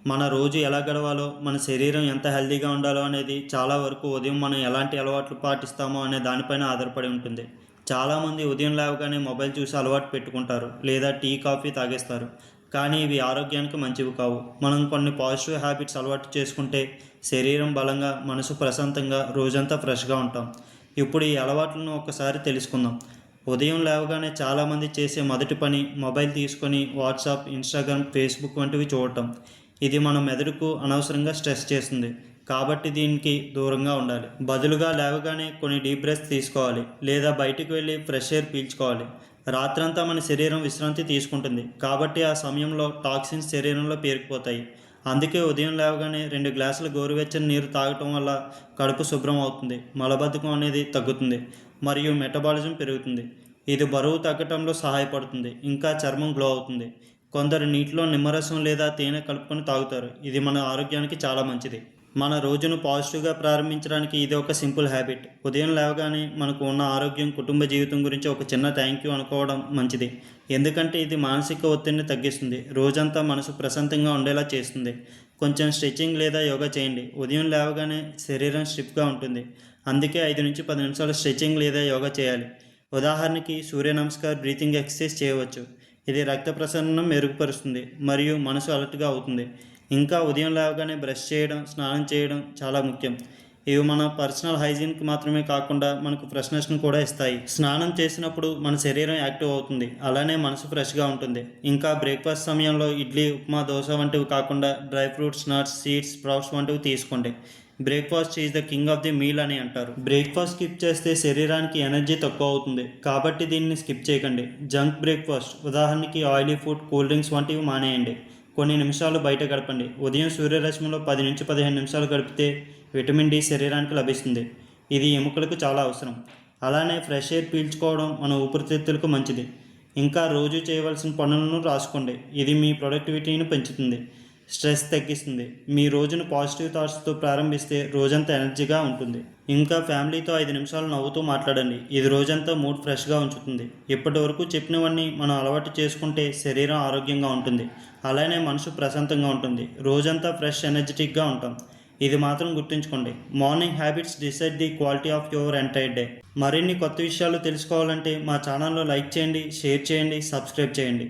మన రోజు ఎలా గడవాలో, మన శరీరం ఎంత హెల్తీగా ఉండాలో అనేది చాలా వరకు ఉదయం మనం ఎలాంటి అలవాట్లు పాటిస్తామో అనే దానిపైన ఆధారపడి ఉంటుంది. చాలామంది ఉదయం లేవగానే మొబైల్ చూసి అలవాటు పెట్టుకుంటారు, లేదా టీ, కాఫీ తాగేస్తారు. కానీ ఇవి ఆరోగ్యానికి మంచివి కావు. మనం కొన్ని పాజిటివ్ హ్యాబిట్స్ అలవాటు చేసుకుంటే శరీరం బలంగా, మనసు ప్రశాంతంగా, రోజంతా ఫ్రెష్గా ఉంటాం. ఇప్పుడు ఈ అలవాట్లను ఒకసారి తెలుసుకుందాం. ఉదయం లేవగానే చాలామంది చేసే మొదటి పని మొబైల్ తీసుకొని వాట్సాప్, ఇన్స్టాగ్రామ్, ఫేస్బుక్ వంటివి చూడటం. ఇది మన మెదడుకు అనవసరంగా స్ట్రెస్ చేస్తుంది. కాబట్టి దీనికి దూరంగా ఉండాలి. బదులుగా లేవగానే కొన్ని డీప్ బ్రెత్స్ తీసుకోవాలి, లేదా బయటికి వెళ్ళి ఫ్రెష్ ఎయిర్ పీల్చుకోవాలి. రాత్రంతా మన శరీరం విశ్రాంతి తీసుకుంటుంది, కాబట్టి ఆ సమయంలో టాక్సిన్స్ శరీరంలో పేరుకుపోతాయి. అందుకే ఉదయం లేవగానే 2 గ్లాసుల గోరువెచ్చని నీరు తాగటం వల్ల కడుపు శుభ్రం అవుతుంది, మలబద్ధకం అనేది తగ్గుతుంది, మరియు మెటబాలిజం పెరుగుతుంది. ఇది బరువు తగ్గటంలో సహాయపడుతుంది, ఇంకా చర్మం గ్లో అవుతుంది. కొందరు నీటిలో నిమ్మరసం లేదా తేనె కలుపుకొని తాగుతారు. ఇది మన ఆరోగ్యానికి చాలా మంచిది. మన రోజును పాజిటివ్గా ప్రారంభించడానికి ఇది ఒక సింపుల్ హ్యాబిట్. ఉదయం లేవగానే మనకు ఉన్న ఆరోగ్యం, కుటుంబ జీవితం గురించి ఒక చిన్న థ్యాంక్ యూ అనుకోవడం మంచిది. ఎందుకంటే ఇది మానసిక ఒత్తిడిని తగ్గిస్తుంది, రోజంతా మనసు ప్రశాంతంగా ఉండేలా చేస్తుంది. కొంచెం స్ట్రెచ్చింగ్ లేదా యోగా చేయండి. ఉదయం లేవగానే శరీరం స్టిఫ్గా ఉంటుంది, అందుకే 5 నుంచి 10 నిమిషాలు స్ట్రెచ్చింగ్ లేదా యోగా చేయాలి. ఉదాహరణకి సూర్య నమస్కార్, బ్రీతింగ్ ఎక్సర్సైజ్ చేయవచ్చు. ఇది రక్త ప్రసరణను మెరుగుపరుస్తుంది మరియు మనసు అలర్ట్గా అవుతుంది. ఇంకా ఉదయం లేవగానే బ్రష్ చేయడం, స్నానం చేయడం చాలా ముఖ్యం. ఇవి మన పర్సనల్ హైజీన్కి మాత్రమే కాకుండా మనకు ఫ్రెష్నెస్ను కూడా ఇస్తాయి. స్నానం చేసినప్పుడు మన శరీరం యాక్టివ్ అవుతుంది, అలానే మనసు ఫ్రెష్గా ఉంటుంది. ఇంకా బ్రేక్ఫాస్ట్ సమయంలో ఇడ్లీ, ఉప్మా, దోశ వంటివి కాకుండా dry fruits, nuts, seeds, sprouts వంటివి తీసుకోండి. Breakfast is the king of the meal అని అంటారు. బ్రేక్ఫాస్ట్ స్కిప్ చేస్తే శరీరానికి ఎనర్జీ తక్కువ అవుతుంది, కాబట్టి దీన్ని స్కిప్ చేయకండి. జంక్ బ్రేక్ఫాస్ట్, ఉదాహరణకి ఆయిలీ ఫుడ్, కూల్ డ్రింక్స్ వంటివి మానేయండి. కొన్ని నిమిషాలు బయట గడపండి. ఉదయం సూర్యరశ్మిలో 10 నుంచి 15 నిమిషాలు గడిపితే విటమిన్ డి శరీరానికి లభిస్తుంది. ఇది ఎముకలకు చాలా అవసరం. అలానే ఫ్రెష్ ఎయిర్ పీల్చుకోవడం మన ఊపిరితిత్తులకు మంచిది. ఇంకా రోజు చేయవలసిన పనులను రాసుకోండి. ఇది మీ ప్రొడక్టివిటీని పెంచుతుంది, స్ట్రెస్ తగ్గిస్తుంది. మీ రోజును పాజిటివ్ థాట్స్తో ప్రారంభిస్తే రోజంతా ఎనర్జీగా ఉంటుంది. ఇంకా ఫ్యామిలీతో 5 నిమిషాలు నవ్వుతూ మాట్లాడండి. ఇది రోజంతా మూడ్ ఫ్రెష్గా ఉంచుతుంది. ఇప్పటి వరకు చెప్పినవన్నీ మనం అలవాటు చేసుకుంటే శరీరం ఆరోగ్యంగా ఉంటుంది, అలానే మనసు ప్రశాంతంగా ఉంటుంది. రోజంతా ఫ్రెష్, ఎనర్జెటిక్గా ఉంటాం. ఇది మాత్రం గుర్తుంచుకోండి, morning habits decide the quality of your entire day. మరిన్ని కొత్త విషయాలు తెలుసుకోవాలంటే మా ఛానల్లో లైక్ చేయండి, షేర్ చేయండి, సబ్స్క్రైబ్ చేయండి.